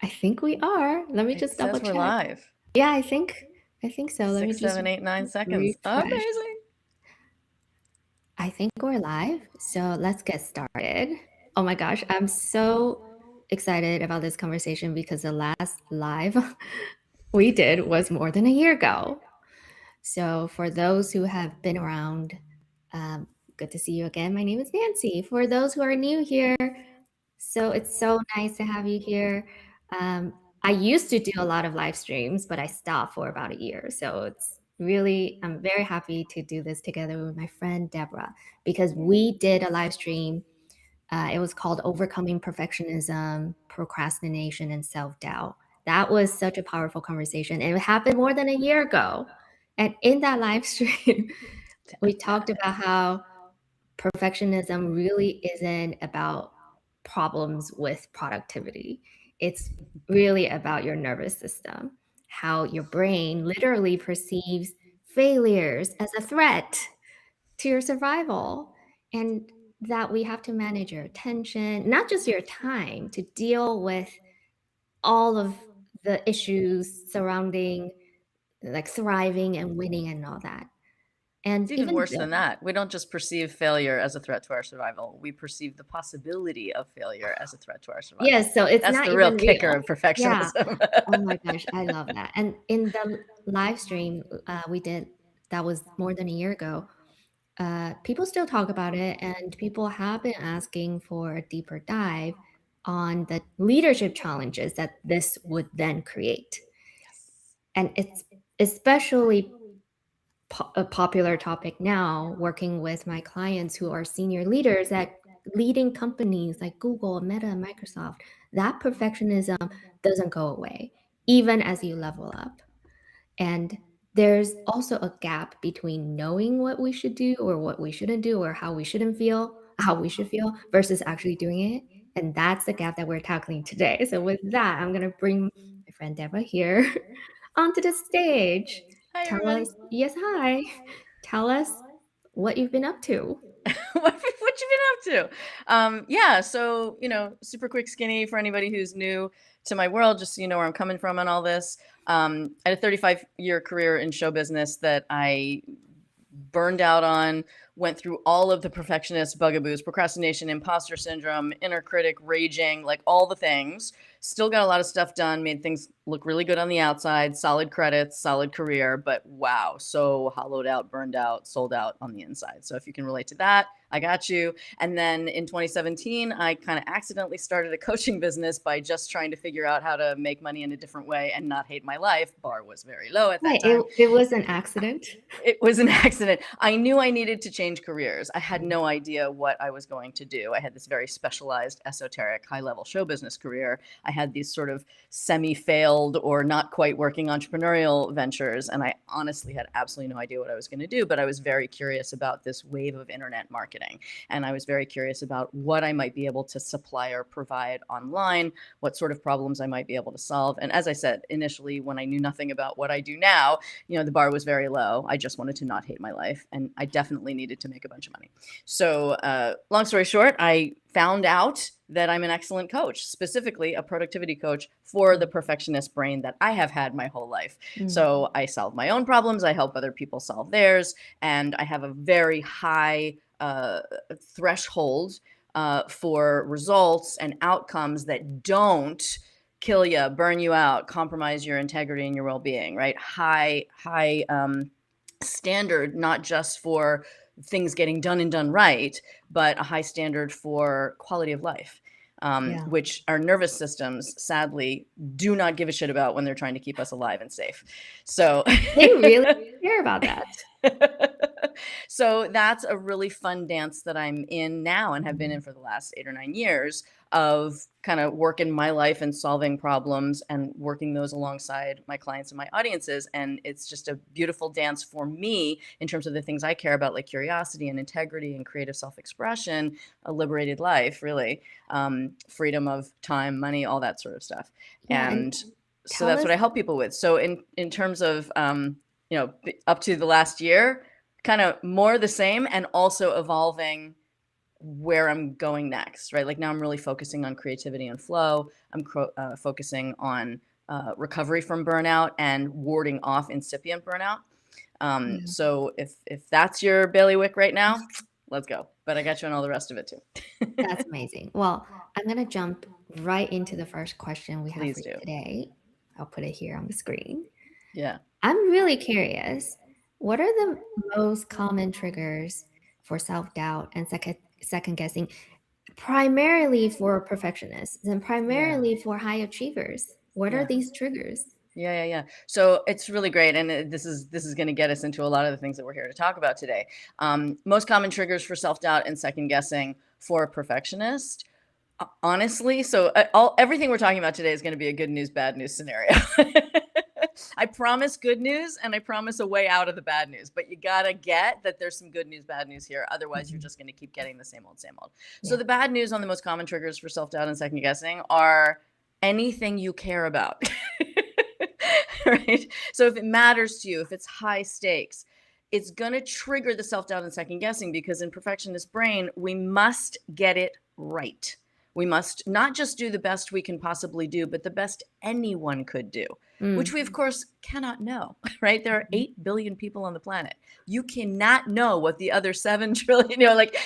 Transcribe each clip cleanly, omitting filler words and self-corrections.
I think we are. Let me It just double says we're check. live. Yeah, I think so. Let me Six, just 7, 8, 9 seconds. refresh. Amazing. I think we're live. So let's get started. Oh my gosh, I'm so excited about this conversation because the last live we did was more than a year ago. So for those who have been around, um, good to see you again. My name is Nancy. For those who are new here, so it's so nice to have you here. I used to do a lot of live streams, but I stopped for about a year. So I'm very happy to do this together with my friend Deborah because we did a live stream. It was called Overcoming Perfectionism, Procrastination, and Self Doubt. That was such a powerful conversation. And it happened more than a year ago. And in that live stream, we talked about how perfectionism really isn't about problems with productivity. It's really about your nervous system, how your brain literally perceives failures as a threat to your survival, and that we have to manage your attention, not just your time, to deal with all of the issues surrounding like thriving and winning and all that. And It's even even worse than that. We don't just perceive failure as a threat to our survival. We perceive the possibility of failure as a threat to our survival. yes, so it's That's not the real even kicker real. of Yeah. perfectionism. Oh my gosh, I love that. And in the live stream we did, that was more than a year ago, people still talk about it, and people have been asking for a deeper dive on the leadership challenges that this would then create. And it's especially a popular topic now, working with my clients who are senior leaders at leading companies like Google, Meta, and Microsoft. That perfectionism doesn't go away, even as you level up. And there's also a gap between knowing what we should do or what we shouldn't do or how we should feel versus actually doing it. And that's the gap that we're tackling today. So with that, I'm going to bring my friend Deborah here onto the stage. Hi, Tell everybody. us, yes, hi. Tell us what you've been up to. What you been up to? Yeah, so, super quick skinny for anybody who's new to my world, just so you know where I'm coming from on all this. I had a 35-year career in show business that I burned out on, went through all of the perfectionist bugaboos, procrastination, imposter syndrome, inner critic, raging, like all the things. Still got a lot of stuff done, made things look really good on the outside, solid credits, solid career, but wow, so hollowed out, burned out, sold out on the inside. So if you can relate to that, I got you. And then in 2017, I kind of accidentally started a coaching business by just trying to figure out how to make money in a different way and not hate my life. Bar was very low at that Right, time. it was an accident. It was an accident. I knew I needed to change careers. I had no idea what I was going to do. I had this very specialized, esoteric, high-level show business career. I had these sort of semi-failed or not quite working entrepreneurial ventures, and I honestly had absolutely no idea what I was going to do, but I was very curious about this wave of internet marketing, and I was very curious about what I might be able to supply or provide online, what sort of problems I might be able to solve. And as I said, initially, when I knew nothing about what I do now, the bar was very low. I just wanted to not hate my life, and I definitely needed to make a bunch of money. So long story short, I found out that I'm an excellent coach, specifically a productivity coach for the perfectionist brain that I have had my whole life. So I solve my own problems, I help other people solve theirs, and I have a very high threshold for results and outcomes that don't kill you, burn you out, compromise your integrity and your well-being, right? High standard, not just for things getting done and done right, but a high standard for quality of life, Yeah. which our nervous systems sadly do not give a shit about when they're trying to keep us alive and safe. So They really care about that. So that's a really fun dance that I'm in now and have been in for the last 8 or 9 years of kind of working my life and solving problems and working those alongside my clients and my audiences. And it's just a beautiful dance for me in terms of the things I care about, like curiosity and integrity and creative self-expression, a liberated life, really, freedom of time, money, all that sort of stuff. Yeah, and And so tell that's us. what I help people with. So in terms of, up to the last year, kind of more the same and also evolving where I'm going next, right? Like now I'm really focusing on creativity and flow. I'm focusing on recovery from burnout and warding off incipient burnout. Yeah. So if that's your bailiwick right now, let's go. But I got you on all the rest of it too. That's amazing. Well, I'm going to jump right into the first question we have Please for you do. today. I'll put it here on the screen. Yeah. I'm really curious. What are the most common triggers for self-doubt and second guessing, primarily for perfectionists and primarily for high achievers? What are Yeah. these triggers? Yeah. So it's really great, and this is going to get us into a lot of the things that we're here to talk about today. Most common triggers for self-doubt and second guessing for a perfectionist. Honestly, so everything we're talking about today is going to be a good news, bad news scenario. I promise good news and I promise a way out of the bad news, but you got to get that there's some good news, bad news here. Otherwise, you're just going to keep getting the same old, same old. So the bad news on the most common triggers for self-doubt and second guessing are anything you care about. Right? So if it matters to you, if it's high stakes, it's going to trigger the self-doubt and second guessing, because in perfectionist brain, we must get it right. We must not just do the best we can possibly do, but the best anyone could do, which we, of course, cannot know, right? There are 8 billion people on the planet. You cannot know what the other 7 trillion,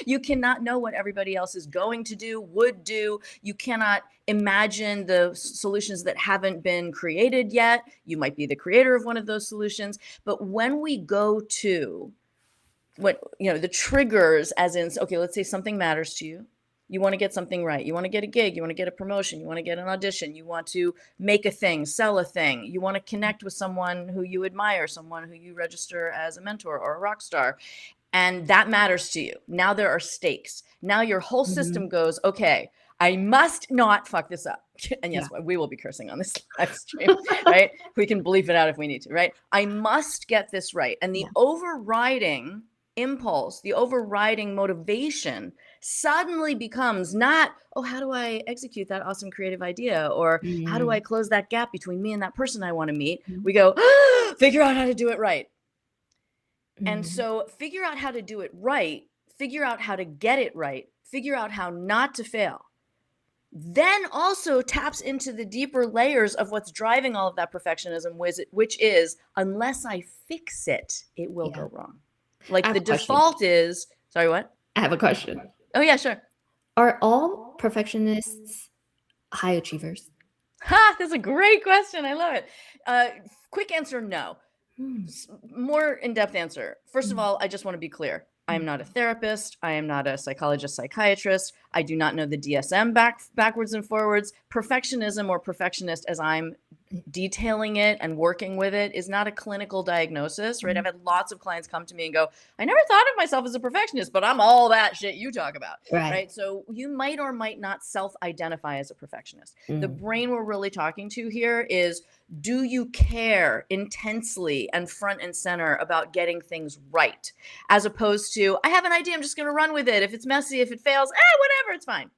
you cannot know what everybody else is going to do, would do. You cannot imagine the solutions that haven't been created yet. You might be the creator of one of those solutions. But when we go to the triggers, as in, okay, let's say something matters to you. You want to get something right. You want to get a gig. You want to get a promotion. You want to get an audition. You want to make a thing, sell a thing. You want to connect with someone who you admire, someone who you register as a mentor or a rock star. And that matters to you. Now there are stakes. Now your whole system goes, okay, I must not fuck this up. And yes, we will be cursing on this live stream, right? We can bleep it out if we need to, right? I must get this right. And the overriding impulse, the overriding motivation suddenly becomes not, oh, how do I execute that awesome creative idea? Or how do I close that gap between me and that person I want to meet? We go, figure out how to do it right. And so figure out how to do it right, figure out how to get it right, figure out how not to fail. Then also taps into the deeper layers of what's driving all of that perfectionism, which is, unless I fix it, it will go wrong. Like the default is, sorry, what? I have a question. Oh, yeah, sure. Are all perfectionists high achievers? That's a great question. I love it. Quick answer, no. More in-depth answer. First of all, I just want to be clear. I am not a therapist. I am not a psychologist, psychiatrist. I do not know the DSM backwards and forwards. Perfectionism or perfectionist, as I'm detailing it and working with it, is not a clinical diagnosis, right? I've had lots of clients come to me and go, I never thought of myself as a perfectionist, but I'm all that shit you talk about, right? So you might or might not self-identify as a perfectionist. The brain we're really talking to here is, do you care intensely and front and center about getting things right? As opposed to, I have an idea, I'm just going to run with it. If it's messy, if it fails, whatever, it's fine,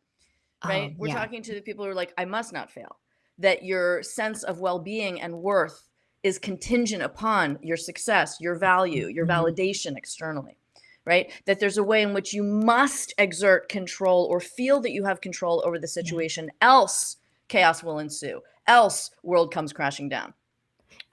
right? We're talking to the people who are like, I must not fail. That your sense of well-being and worth is contingent upon your success, your value, your validation externally, right? That there's a way in which you must exert control or feel that you have control over the situation, else chaos will ensue, else world comes crashing down.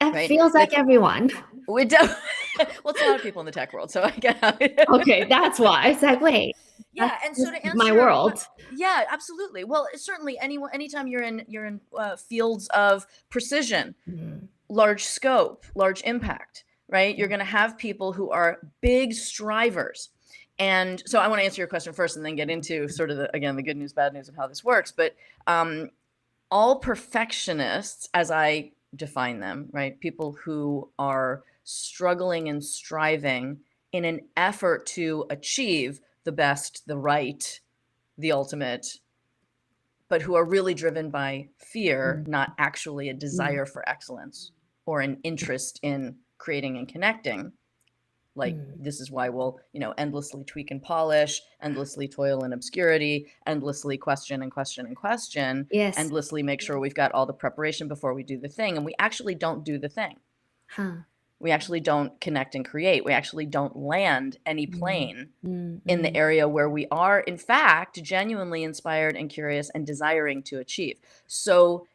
It feels like everyone. Well, it's a lot of people in the tech world, so I get how Okay, that's why. It's like, wait. Yeah, and so to answer my world. Yeah, absolutely. Well, certainly anytime you're in fields of precision, large scope, large impact, right? You're going to have people who are big strivers. And so I want to answer your question first and then get into sort of the good news, bad news of how this works. But all perfectionists, as I define them, right? People who are struggling and striving in an effort to achieve the best, the right, the ultimate, but who are really driven by fear, not actually a desire for excellence or an interest in creating and connecting. Like, this is why we'll, endlessly tweak and polish, endlessly toil in obscurity, endlessly question and question and question, endlessly make sure we've got all the preparation before we do the thing. And we actually don't do the thing. We actually don't connect and create. We actually don't land any plane Mm, in the mm. area where we are, in fact, genuinely inspired and curious and desiring to achieve. So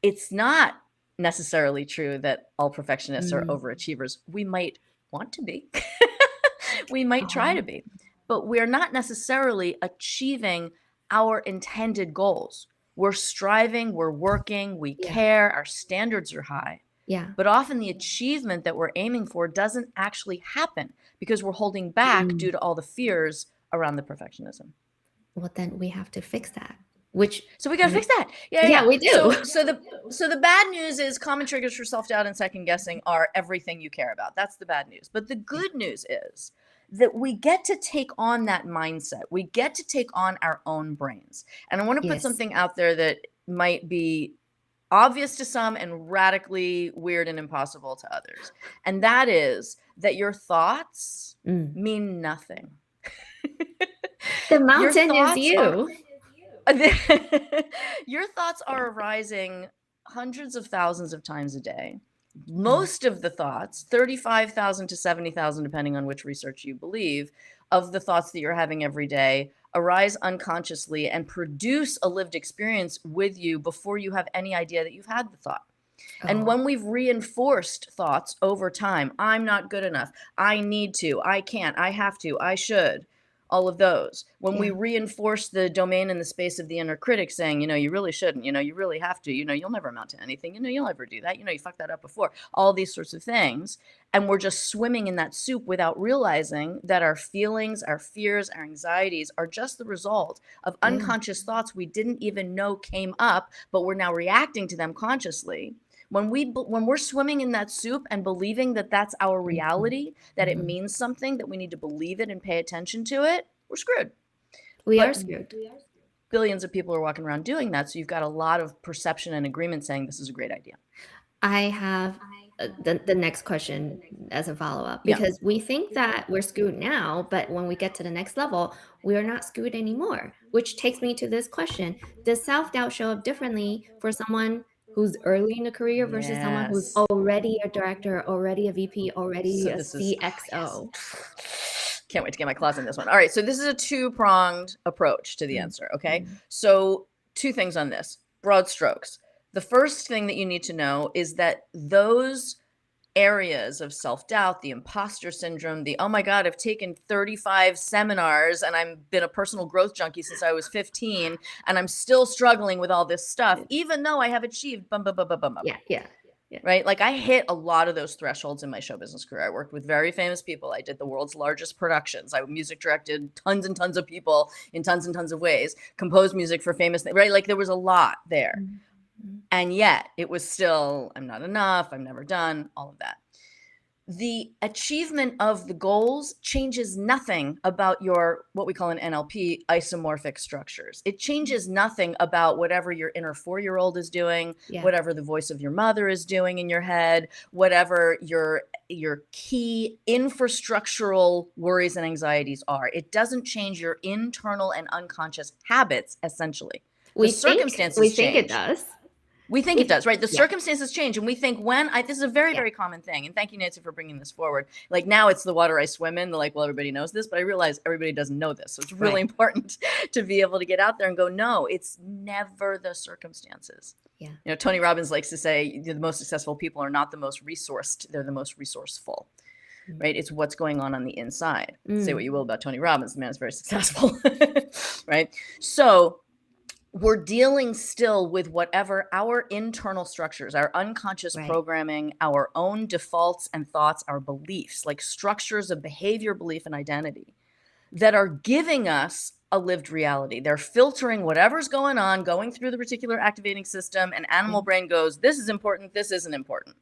it's not necessarily true that all perfectionists are Mm. overachievers. We might want to be, we might try to Oh, be, but we're not necessarily achieving our intended goals. We're striving, we're working, we yeah. care, our standards are high. Yeah. But often the achievement that we're aiming for doesn't actually happen because we're holding back Mm. due to all the fears around the perfectionism. Well, then we have to fix that, which So we got to fix that. Yeah, yeah, yeah. we do. So the bad news is common triggers for self-doubt and second guessing are everything you care about. That's the bad news. But the Yeah. good news is that we get to take on that mindset. We get to take on our own brains. And I want to put Yes. something out there that might be obvious to some and radically weird and impossible to others. And that is that your thoughts Mm. mean nothing. The Your mountain is thoughts are you. your thoughts are arising hundreds of thousands of times a day. Most of the thoughts, 35,000 to 70,000, depending on which research you believe, of the thoughts that you're having every day arise unconsciously and produce a lived experience with you before you have any idea that you've had the thought. And Oh, when we've reinforced thoughts over time, I'm not good enough, I need to, I can't, I have to, I should, all of those. When we yeah. reinforce the domain and the space of the inner critic saying, you really shouldn't, you really have to, you'll never amount to anything, you'll never do that, you fucked that up before, all these sorts of things. And we're just swimming in that soup without realizing that our feelings, our fears, our anxieties are just the result of Yeah. unconscious thoughts we didn't even know came up, but we're now reacting to them consciously. When we're swimming in that soup and believing that that's our reality, that it Mhm. means something, that we need to believe it and pay attention to it, we're screwed. We are But screwed. billions of people are walking around doing that, so you've got a lot of perception and agreement saying this is a great idea. I have the next question as a follow-up Yeah. because we think that we're screwed now, but when we get to the next level, we are not screwed anymore, which takes me to this question. Does self-doubt show up differently for someone who's early in the career versus someone who's Yes. already a director, already a VP, already So a this is CXO? can't wait to get my claws in this one. All right, so this is a two-pronged approach to the Mm, answer, okay? mm. So two things on this, broad strokes. The first thing that you need to know is that those areas of self-doubt, the imposter syndrome, the, oh my God, I've taken 35 seminars and I've been a personal growth junkie since I was 15 and I'm still struggling with all this stuff, even though I have achieved bum, bum, bum, bum, bum, bum. Yeah, yeah. Right? Like I hit a lot of those thresholds in my show business career. I worked with very famous people. I did the world's largest productions. I music directed tons and tons of people in tons and tons of ways, composed music for famous things, right? Like there was a lot there. Mm-hmm. And yet it was still, I'm not enough, I'm never done, all of that. The achievement of the goals changes nothing about your, what we call an NLP, isomorphic structures. It changes nothing about whatever your inner 4-year-old is doing, Yeah. whatever the voice of your mother is doing in your head, whatever your key infrastructural worries and anxieties are. It doesn't change your internal and unconscious habits, essentially. We Circumstances think it change. does. We think it does, right? The Yeah. circumstances change. And we think this is a very, Yeah. very common thing. And thank you, Nancy, for bringing this forward. Like now it's the water I swim in. Like, well, everybody knows this, but I realize everybody doesn't know this. So it's really Right. important to be able to get out there and go, no, it's never the circumstances. Yeah. Tony Robbins likes to say the most successful people are not the most resourced. They're the most resourceful, right? It's what's going on the inside. Say what you will about Tony Robbins. The man is very successful, right? So we're dealing still with whatever our internal structures, our unconscious Right. programming, our own defaults and thoughts, our beliefs, like structures of behavior, belief, and identity that are giving us a lived reality. They're filtering whatever's going on, going through the reticular activating system, and animal brain goes, this is important, this isn't important.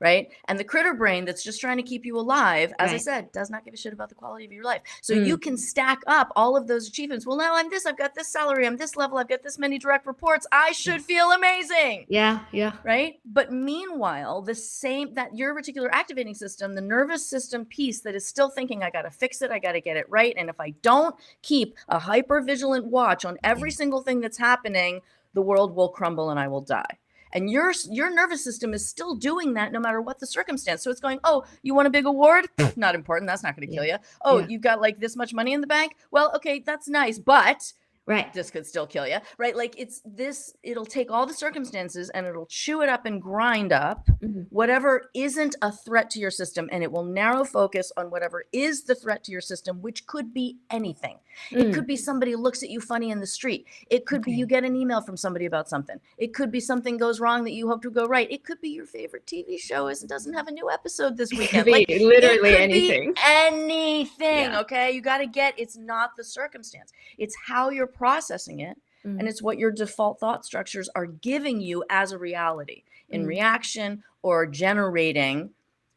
Right? And the critter brain that's just trying to keep you alive, as I Right. said, does not give a shit about the quality of your life. So you can stack up all of those achievements. Well, now I'm this, I've got this salary, I'm this level, I've got this many direct reports. I should feel amazing. Yeah. Yeah. Right? But meanwhile, that your reticular activating system, the nervous system piece that is still thinking, I got to fix it, I got to get it right. And if I don't keep a hyper vigilant watch on every single thing that's happening, the world will crumble and I will die. And your nervous system is still doing that no matter what the circumstance. So it's going, oh, you want a big award? Not important. That's not going to kill you. Oh, Yeah. you've got like this much money in the bank? Well, okay, that's nice, but Right. this could still kill you, right? Like it'll take all the circumstances and it'll chew it up and grind up whatever isn't a threat to your system, and it will narrow focus on whatever is the threat to your system, which could be anything. It could be somebody looks at you funny in the street. It could be you get an email from somebody about something. It could be something goes wrong that you hope to go right. It could be your favorite TV show doesn't have a new episode this weekend. Like literally anything. Anything, okay? You got to get, it's not the circumstance. It's how you're processing it, and it's what your default thought structures are giving you as a reality in reaction or generating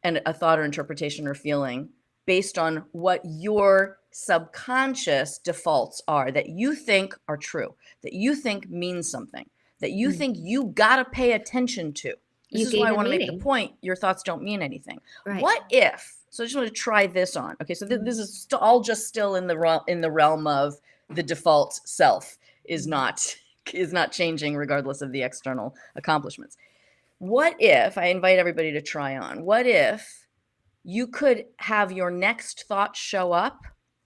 a thought or interpretation or feeling based on what your subconscious defaults are that you think are true, that you think means something, that you think you got to pay attention to. This is why I want to make the point, your thoughts don't mean anything. Right. What if, so I just want to try this on. Okay, so this is all just still in the realm of the default self is not changing regardless of the external accomplishments. What if, I invite everybody to try on, what if you could have your next thought show up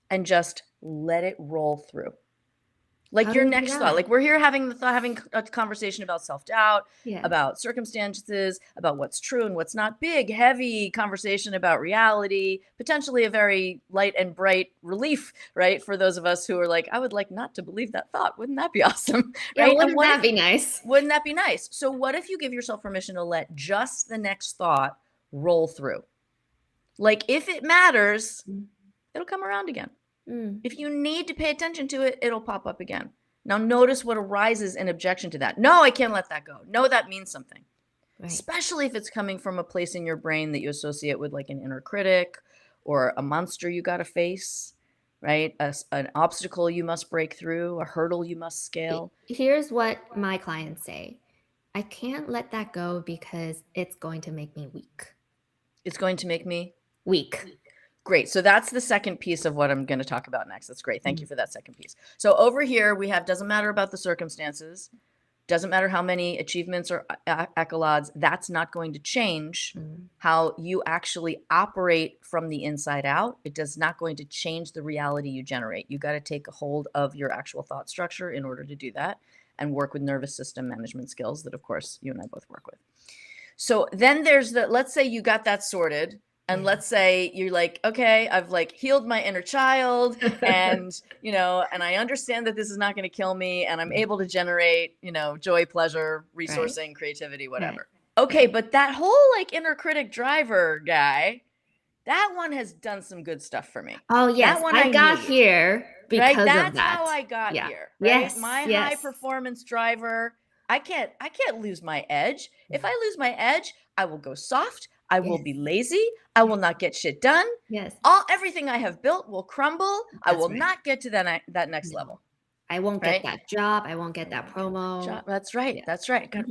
and just let it roll through? Like your next thought, like we're here having a conversation about self-doubt, about circumstances, about what's true and what's not. Big, heavy conversation about reality, potentially a very light and bright relief, right? For those of us who are like, I would like not to believe that thought. Wouldn't that be awesome? Yeah, right? wouldn't that be nice? Wouldn't that be nice? So what if you give yourself permission to let just the next thought roll through? Like if it matters, it'll come around again. If you need to pay attention to it, it'll pop up again. Now notice what arises in objection to that. No, I can't let that go. No, that means something. Right. Especially if it's coming from a place in your brain that you associate with like an inner critic or a monster you got to face, right? An obstacle you must break through, a hurdle you must scale. Here's what my clients say. I can't let that go because it's going to make me weak. It's going to make me weak. Great. So that's the second piece of what I'm going to talk about next. That's great. Thank you for that second piece. So over here we have, doesn't matter about the circumstances, doesn't matter how many achievements or accolades, that's not going to change how you actually operate from the inside out. It does not going to change the reality you generate. You got to take a hold of your actual thought structure in order to do that and work with nervous system management skills that, of course, you and I both work with. So then there's let's say you got that sorted. And let's say you're like, okay, I've like healed my inner child and, and I understand that this is not going to kill me and I'm able to generate, joy, pleasure, resourcing, creativity, whatever. Right. Okay. But that whole like inner critic driver guy, that one has done some good stuff for me. Oh, yes. That one I got here because right? That's of that. how I got here. Right? Yes. My high performance driver. I can't lose my edge. If I lose my edge, I will go soft. I will be lazy. I will not get shit done. Yes. Everything I have built will crumble. I will not get to that next level. I won't get that job. I won't get that promo. That's right. Yeah. That's right. Go,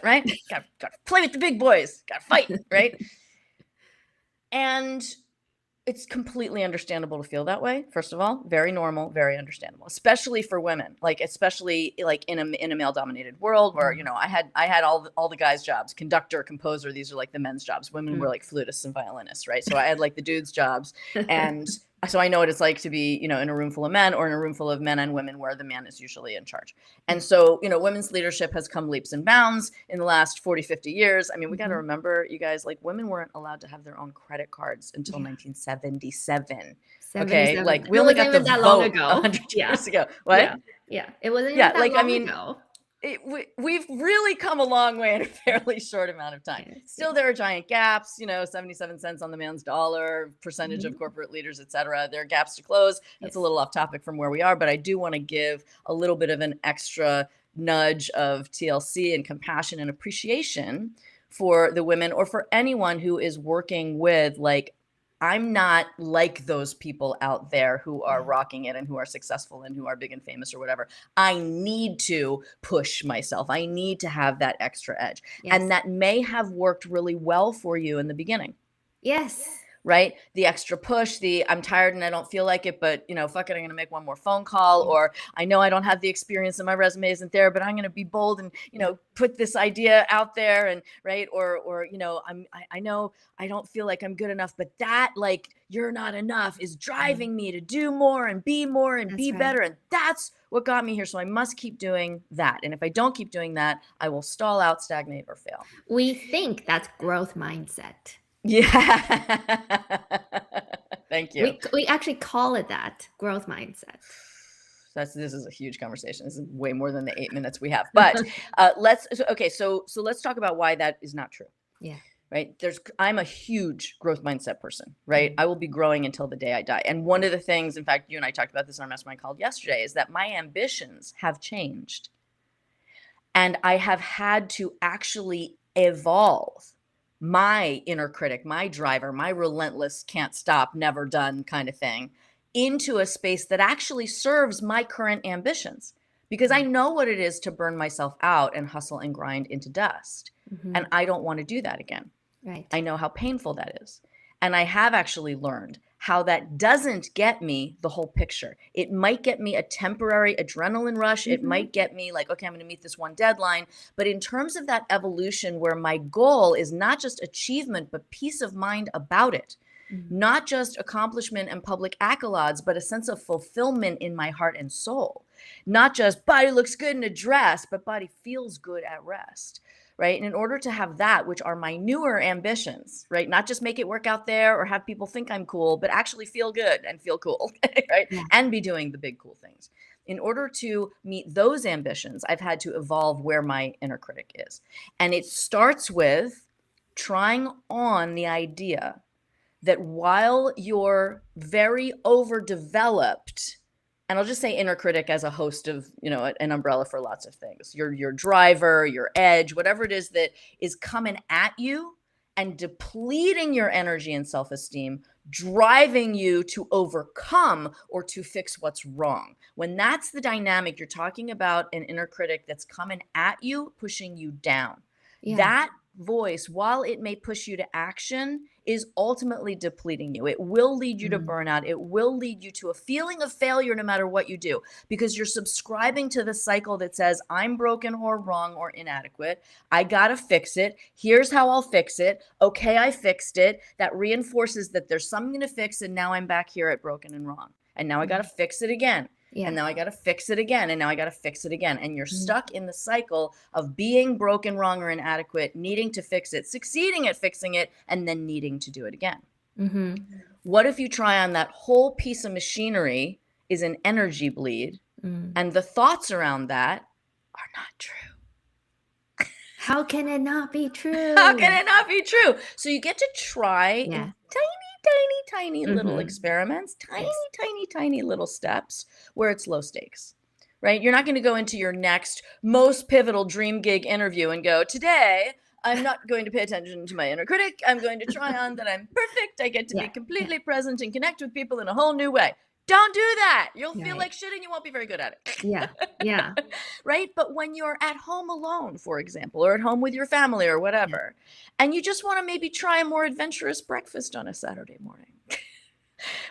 right? Got to play with the big boys. Got to fight, right? And it's completely understandable to feel that way. First of all, very normal, very understandable, especially for women. Especially in a male dominated world where, I had all the guys' jobs, conductor, composer. These are like the men's jobs. Women were like flutists and violinists, right? So I had like the dudes' jobs. And so I know what it's like to be, in a room full of men or in a room full of men and women where the man is usually in charge. And so, women's leadership has come leaps and bounds in the last 40, 50 years. I mean, we got to remember, you guys, like women weren't allowed to have their own credit cards until 1977. Okay. Like we only got the vote 100 years ago. What? Yeah. It wasn't even that long ago. We've really come a long way in a fairly short amount of time. Still, there are giant gaps, 77 cents on the man's dollar, percentage of corporate leaders, et cetera. There are gaps to close. That's a little off topic from where we are, but I do want to give a little bit of an extra nudge of TLC and compassion and appreciation for the women or for anyone who is working with I'm not like those people out there who are rocking it and who are successful and who are big and famous or whatever. I need to push myself. I need to have that extra edge. Yes. And that may have worked really well for you in the beginning. Yes. right? The extra push, the I'm tired and I don't feel like it, but fuck it, I'm gonna make one more phone call, Yeah. or I know I don't have the experience and my resume isn't there, but I'm gonna be bold and Yeah. put this idea out there, and right, or I know I don't feel like I'm good enough, but that like you're not enough is driving me to do more and be more and That's be right. better, and that's what got me here. So I must keep doing that, and if I don't keep doing that, I will stall out, stagnate, or fail. We think that's growth mindset. Yeah. Thank you. We actually call it that, growth mindset. This is a huge conversation. This is way more than the 8 minutes we have. But so let's talk about why that is not true. Yeah. Right. I'm a huge growth mindset person, right? I will be growing until the day I die. And one of the things, in fact, you and I talked about this on our mastermind call yesterday, is that my ambitions have changed. And I have had to actually evolve my inner critic, my driver, my relentless, can't stop, never done kind of thing into a space that actually serves my current ambitions, because I know what it is to burn myself out and hustle and grind into dust. And I don't want to do that again. Right. I know how painful that is. And I have actually learned how that doesn't get me the whole picture. It might get me a temporary adrenaline rush. It might get me like, okay, I'm going to meet this one deadline. But in terms of that evolution where my goal is not just achievement, but peace of mind about it, not just accomplishment and public accolades, but a sense of fulfillment in my heart and soul. Not just body looks good in a dress, but body feels good at rest. Right. And in order to have that, which are my newer ambitions, right, not just make it work out there or have people think I'm cool, but actually feel good and feel cool, right, Yeah. and be doing the big cool things. In order to meet those ambitions, I've had to evolve where my inner critic is. And it starts with trying on the idea that while you're very overdeveloped, and I'll just say inner critic as a host of, an umbrella for lots of things. Your driver, your edge, whatever it is that is coming at you and depleting your energy and self-esteem, driving you to overcome or to fix what's wrong. When that's the dynamic, you're talking about an inner critic that's coming at you, pushing you down. Yeah. That voice, while it may push you to action, is ultimately depleting you. It will lead you to burnout. It will lead you to a feeling of failure no matter what you do, because you're subscribing to the cycle that says, I'm broken or wrong or inadequate. I got to fix it. Here's how I'll fix it. Okay, I fixed it. That reinforces that there's something to fix, and now I'm back here at broken and wrong. And now I got to fix it again. Yeah. And now I got to fix it again. And now I got to fix it again. And you're stuck in the cycle of being broken, wrong, or inadequate, needing to fix it, succeeding at fixing it, and then needing to do it again. What if you try on that whole piece of machinery is an energy bleed, and the thoughts around that are not true? How can it not be true? How can it not be true? So you get to try Yeah. tiny little experiments, tiny little steps where it's low stakes, right? You're not going to go into your next most pivotal dream gig interview and go, today, I'm not going to pay attention to my inner critic. I'm going to try on that I'm perfect. I get to be completely present and connect with people in a whole new way. Don't do that. You'll feel like shit and you won't be very good at it. Yeah. Right? But when you're at home alone, for example, or at home with your family or whatever, and you just want to maybe try a more adventurous breakfast on a Saturday morning,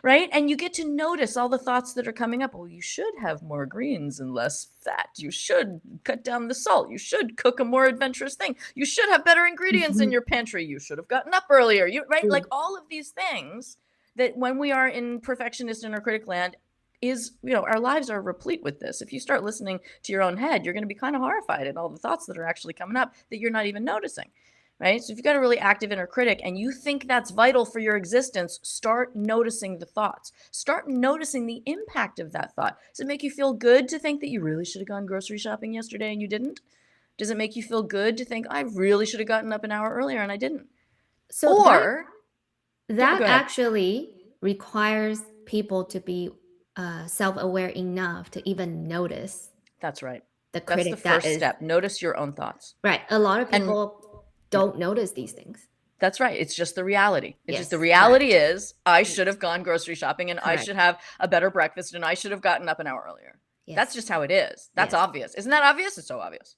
right? And you get to notice all the thoughts that are coming up. Oh, you should have more greens and less fat. You should cut down the salt. You should cook a more adventurous thing. You should have better ingredients in your pantry. You should have gotten up earlier. Right? Like all of these things that when we are in perfectionist inner critic land is, our lives are replete with this. If you start listening to your own head, you're going to be kind of horrified at all the thoughts that are actually coming up that you're not even noticing, right? So if you've got a really active inner critic and you think that's vital for your existence, start noticing the thoughts. Start noticing the impact of that thought. Does it make you feel good to think that you really should have gone grocery shopping yesterday and you didn't? Does it make you feel good to think I really should have gotten up an hour earlier and I didn't? So that go ahead. actually requires people to be self-aware enough to even notice That's right. the That's critic the first step. Notice your own thoughts. Right. A lot of people don't notice these things. That's right. It's just the reality. It's just the reality is I should have gone grocery shopping and I should have a better breakfast and I should have gotten up an hour earlier. That's just how it is. That's obvious. Isn't that obvious? It's so obvious.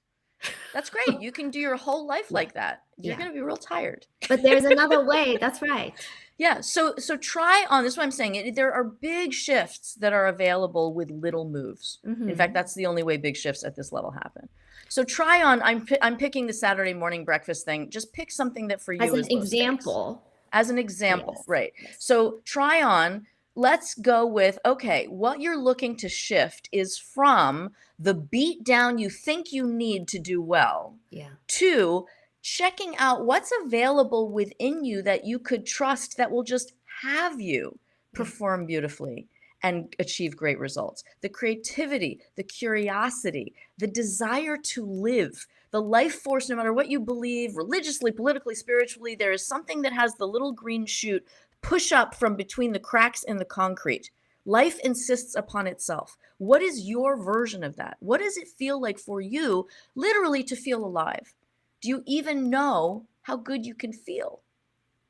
That's great. You can do your whole life Yeah. like that. You're Yeah. going to be real tired. But there's another way. That's right. Yeah. So try on. This is what I'm saying. There are big shifts that are available with little moves. In fact, that's the only way big shifts at this level happen. So try on. I'm picking the Saturday morning breakfast thing. Just pick something that for you As an is low stakes. example. As an example, Yes. right? Yes. So try on. Let's go with, okay, what you're looking to shift is from the beat down you think you need to do well Yeah. to checking out what's available within you that you could trust that will just have you perform beautifully and achieve great results. The creativity, the curiosity, the desire to live, the life force, no matter what you believe, religiously, politically, spiritually, there is something that has the little green shoot push up from between the cracks in the concrete. Life insists upon itself. What is your version of that? What does it feel like for you, literally, to feel alive? Do you even know how good you can feel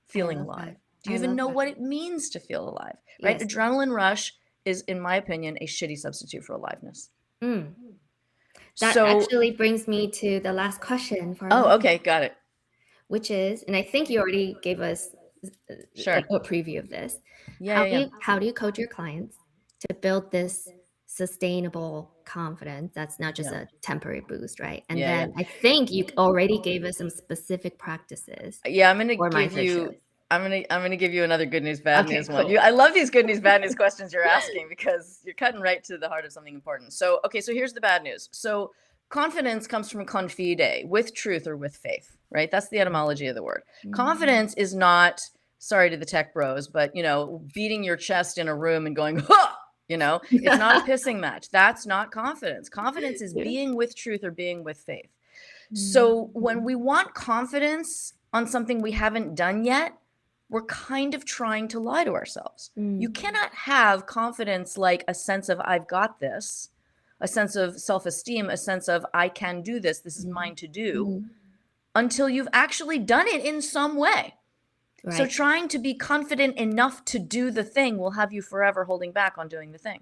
feeling alive? Do you even know what it means to feel alive? Right? Yes. Adrenaline rush is, in my opinion, a shitty substitute for aliveness. That actually brings me to the last question for okay, got it. which is, and I think you already gave us Sure. a preview of this. Yeah. How do you coach your clients to build this sustainable confidence that's not just a temporary boost, right? And then I think you already gave us some specific practices. Yeah, I'm gonna give you. I'm gonna give you another good news, bad news one. Cool. I love these good news, bad news questions you're asking because you're cutting right to the heart of something important. So, okay, so here's the bad news. So, confidence comes from confide, with truth or with faith, right? That's the etymology of the word. Confidence is not, sorry to the tech bros, but beating your chest in a room and going, huh! It's not a pissing match. That's not confidence. Confidence is being with truth or being with faith. So when we want confidence on something we haven't done yet, we're kind of trying to lie to ourselves. You cannot have confidence like a sense of I've got this, a sense of self-esteem, a sense of I can do this, this is mine to do, until you've actually done it in some way. Right. So trying to be confident enough to do the thing will have you forever holding back on doing the thing.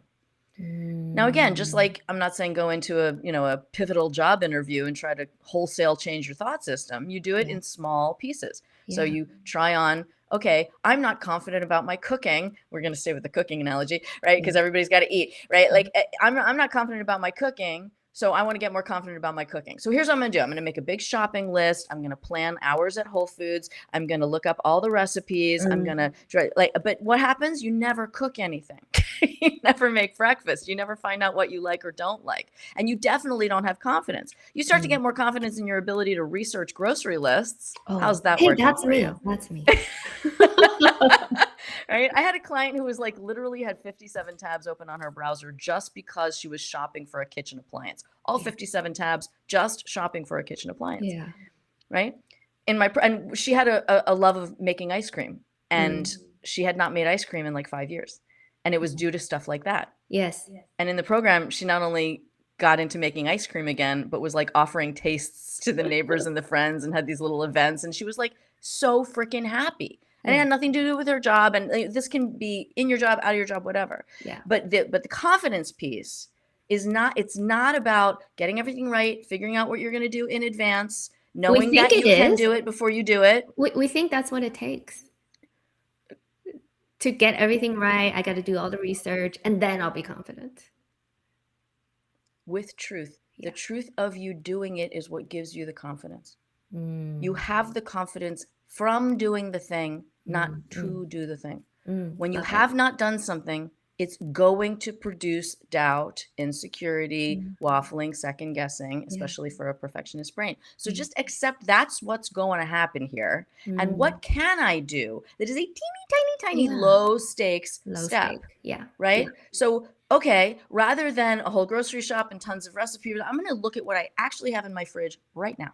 Now, again, just like I'm not saying go into a pivotal job interview and try to wholesale change your thought system. You do it in small pieces. So you try on, okay, I'm not confident about my cooking. We're going to stay with the cooking analogy, right? Because everybody's got to eat, right? Like I'm not confident about my cooking. So I want to get more confident about my cooking. So here's what I'm going to do. I'm going to make a big shopping list. I'm going to plan hours at Whole Foods. I'm going to look up all the recipes. I'm going to try, but what happens? You never cook anything. You never make breakfast. You never find out what you like or don't like. And you definitely don't have confidence. You start to get more confidence in your ability to research grocery lists. How's that working for you? That's me. Right? I had a client who was literally had 57 tabs open on her browser just because she was shopping for a kitchen appliance. All 57 tabs, just shopping for a kitchen appliance. Yeah. Right? And she had a love of making ice cream, and she had not made ice cream in 5 years, and it was due to stuff like that. Yes. And in the program, she not only got into making ice cream again, but was offering tastes to the neighbors and the friends, and had these little events, and she was so freaking happy. And it had nothing to do with her job. And this can be in your job, out of your job, whatever. Yeah. But the confidence piece is it's not about getting everything right, figuring out what you're going to do in advance, knowing that you can do it before you do it. We think that's what it takes. To get everything right, I got to do all the research, and then I'll be confident. With truth. The truth of you doing it is what gives you the confidence. You have the confidence from doing the thing, not to do the thing. When you have not done something, it's going to produce doubt, insecurity, waffling, second guessing, especially for a perfectionist brain. So just accept that's what's going to happen here. And what can I do that is a teeny, tiny, low stakes step? Yeah. Right? Yeah. So, okay, rather than a whole grocery shop and tons of recipes, I'm going to look at what I actually have in my fridge right now.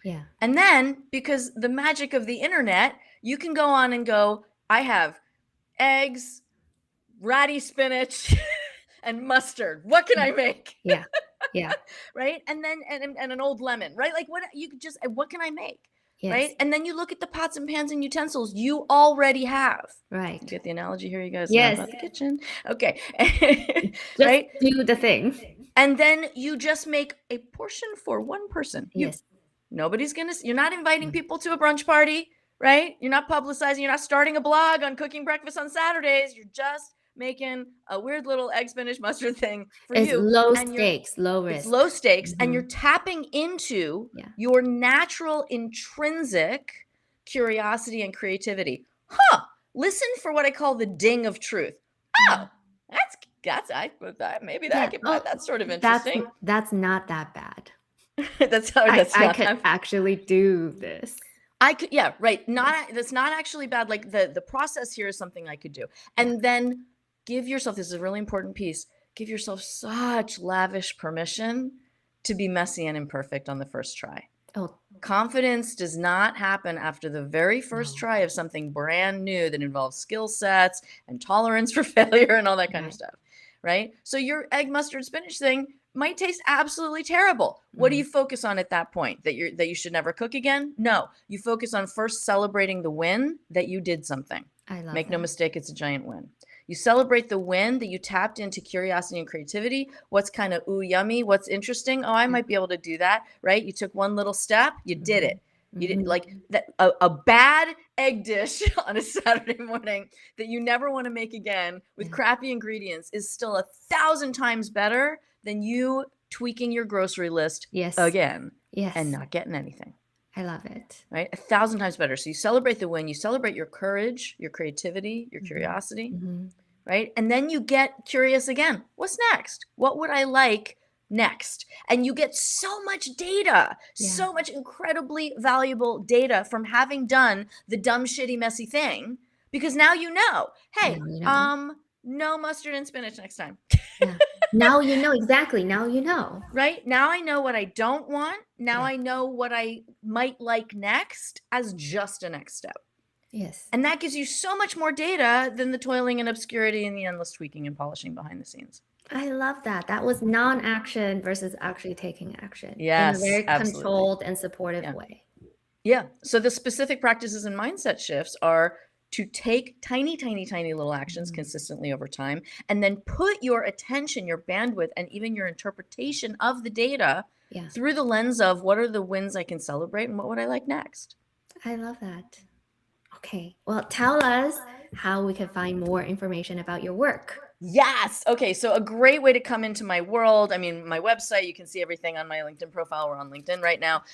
Yeah. And then, because the magic of the internet, you can go on and go, I have eggs, ratty spinach, and mustard. What can I make? Yeah. Yeah. Right? And then, and an old lemon, right? What can I make? Yes. Right? And then you look at the pots and pans and utensils you already have. Right. You get the analogy here, you guys? Yes. About the kitchen. Okay. Right? Do the thing. And then you just make a portion for one person. Yes. You're not inviting people to a brunch party, right? You're not publicizing, you're not starting a blog on cooking breakfast on Saturdays. You're just making a weird little egg spinach mustard thing for It's you. low And stakes, low it's risk. low stakes, and Mhm. you're tapping into Yeah. your natural intrinsic curiosity and creativity. Listen for what I call the ding of truth. Oh, maybe that I Yeah. could Oh, find that sort of interesting. That's not that bad. That's how I that's not could how- actually do this. I could, yeah, right. That's not actually bad. Like the process here is something I could do. And then give yourself, this is a really important piece, give yourself such lavish permission to be messy and imperfect on the first try. Oh, Confidence does not happen after the very first No. try of something brand new that involves skill sets and tolerance for failure and all that kind of Right. stuff, right? So your egg mustard spinach thing might taste absolutely terrible. What do you focus on at that point? That you should never cook again? No. You focus on first celebrating the win that you did something. I love Make no that. mistake, it's a giant win. You celebrate the win that you tapped into curiosity and creativity. What's kind of ooh yummy? What's interesting? Oh, I might be able to do that, right? You took one little step, you did it. You didn't Mhm. like that. A bad egg dish on a Saturday morning that you never want to make again with Yeah. crappy ingredients is still 1,000 times better than you tweaking your grocery list Yes. again Yes. and not getting anything. I love it. Right? 1,000 times better. So you celebrate the win, you celebrate your courage, your creativity, your curiosity, Mhm. right? And then you get curious again. What's next? What would I like next? And you get so much data, so much incredibly valuable data from having done the dumb, shitty, messy thing, because now you know, hey, Now you know. no mustard and spinach next time. Yeah. Now you know exactly. Now you know. Right? Now I know what I don't want. Now Yeah. I know what I might like next as just a next step. Yes. And that gives you so much more data than the toiling and obscurity and the endless tweaking and polishing behind the scenes. I love that. That was non-action versus actually taking action in a Yes, very absolutely. controlled and supportive Yeah. way. Yeah. So the specific practices and mindset shifts are to take tiny, tiny, tiny little actions consistently over time, and then put your attention, your bandwidth, and even your interpretation of the data Yeah. through the lens of what are the wins I can celebrate and what would I like next? I love that. Okay. Well, tell us how we can find more information about your work. Yes. Okay. So a great way to come into my world. I mean, my website, you can see everything on my LinkedIn profile. We're on LinkedIn right now.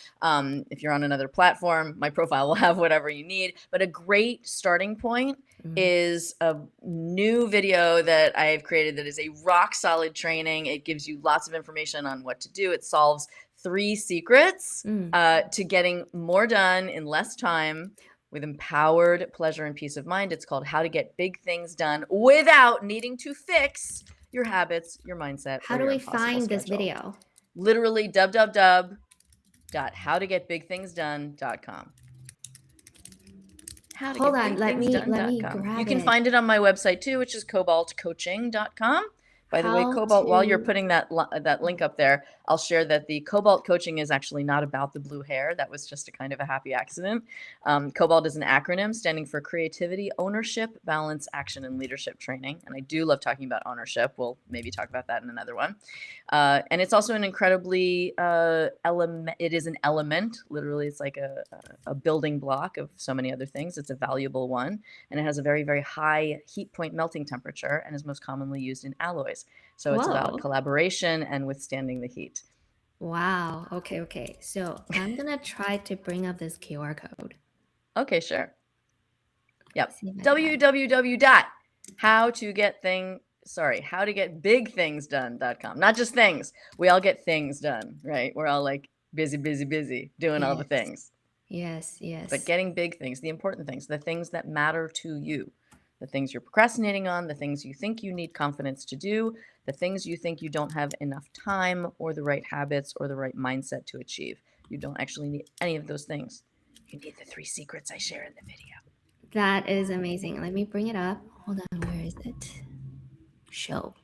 If you're on another platform, my profile will have whatever you need. But a great starting point is a new video that I've created that is a rock solid training. It gives you lots of information on what to do. It solves 3 secrets to getting more done in less time with empowered pleasure and peace of mind. It's called How to Get Big Things Done Without Needing to Fix Your Habits, Your Mindset. How or do your we impossible find this schedule. video? Literally www.howtogetbigthingsdone.com. Hold on, let me grab You can it. find it on my website too, which is cobaltcoaching.com. By the way, How Cobalt, while you're to- putting that link up there, I'll share that the Cobalt coaching is actually not about the blue hair. That was just a kind of a happy accident. Cobalt is an acronym standing for Creativity, Ownership, Balance, Action, and Leadership Training. And I do love talking about ownership. We'll maybe talk about that in another one. And it's also an incredibly it is an element. Literally, it's like a building block of so many other things. It's a valuable one. And it has a very, very high heat point melting temperature and is most commonly used in alloys. So it's Whoa. about collaboration and withstanding the heat. Wow. Okay. So I'm gonna try to bring up this QR code. Okay, sure. Yep. See if I can- howtogetbigthingsdone.com. Not just things. We all get things done, right? We're all like busy, doing all the Yes. things. Yes. But getting big things, the important things, the things that matter to you, the things you're procrastinating on, the things you think you need confidence to do, the things you think you don't have enough time or the right habits or the right mindset to achieve. You don't actually need any of those things. You need the 3 secrets I share in the video. That is amazing. Let me bring it up. Hold on, where is it? Show.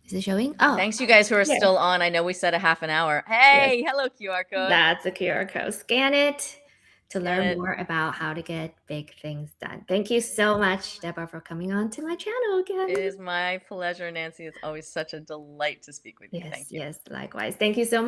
Is it showing? Oh, Thanks, you guys who are Here. still on. I know we said a half an hour. Hey, hello QR code. That's a QR code. Scan it. to Get learn it? more about how to get big things done. Thank you so much, Deborah, for coming on to my channel again. It is my pleasure, Nancy. It's always such a delight to speak with you. Yes, Thank you. yes, likewise. Thank you so much.